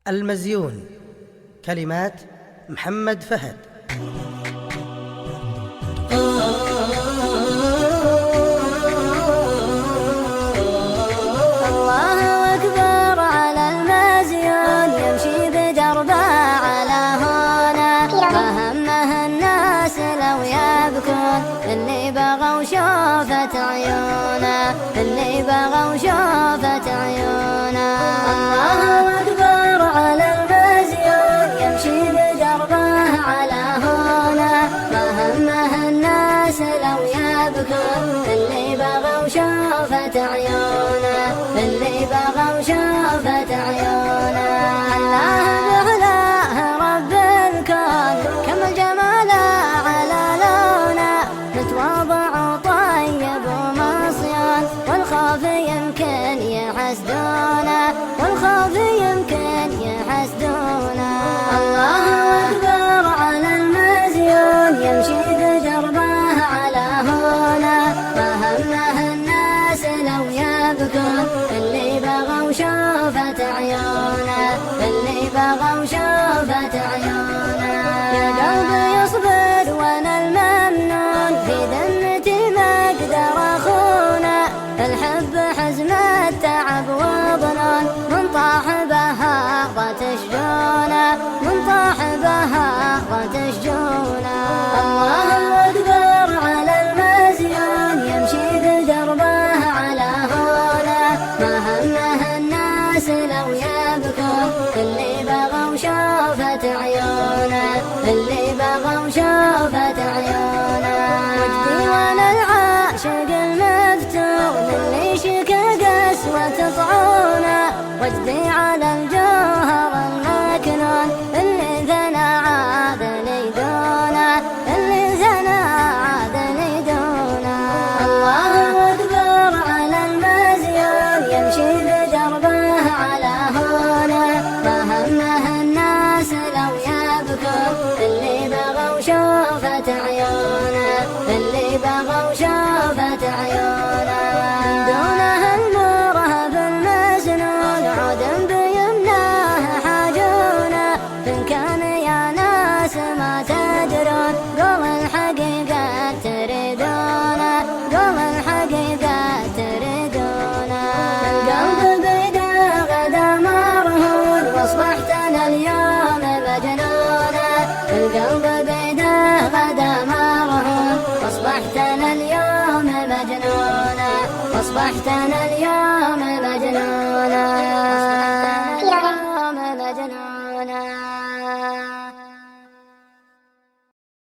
المزيون. كلمات محمد فهد. الله أكبر على المزيون، يمشي بدربه على هنا، ما همه الناس لو يبكون، اللي بغوا شوفة عيونه، اللي بغوا شوفة عيونه. الله أكبر على المزيون، يمشي بدربه على هنا، ما همه الناس لو يبكون، اللي بغوا شوفة عيونه، اللي بغوا شوفة عيونه. الله بغلاه رب الكون، كمل جماله على لونه، متواضع وطيب ومصيان، والخوف يمكن يحسدونه، والخوف يمكن يحسدونه. الله أكبر على المزيون، يمشي بدربه على هنا، ما همه الناس لو يبكون، اللي بغوا شوفة عيونه، اللي بغوا شوفة عيونه. يا قلبي يصبر وانا الممنون، في ذمتي ما اقدر اخونه، الحب حزم التعب وظنون، من طاح بها وتشجونه، من طاح بها وتشجونه. الله أكبر على المزيون، يمشي بدربه على هنا، ما همه الناس لو يبكون، اللي بغوا شوفة عيونه، اللي بغوا شوفة عيونه. وجدي وانا العاشق المفتون، اللي شكى قسوة طعونه، وجدي على الجوهر المكنون، اللي ثنى عادني دونه، اللي ثنى عادني دونه. الله أكبر على المزيون، يمشي بدربه على هنا، ما همه الناس لو يبكون، اللي بغوا شوفة عيونه، اللي بغوا شوفة عيونه. دونه المرهب المسنون، عود بيمناه حاجونه، إن كان يا ناس ما تدرون، قول الحقيقة تريدونه، قول الحقيقة تريدونه. القلب بيده غدا مرهون، واصبحت انا اليوم مجنونه، القلب بيده غدا مرهون، واصبحت انا اليوم مجنونه، واصبحت انا اليوم مجنونه، اليوم مجنونه.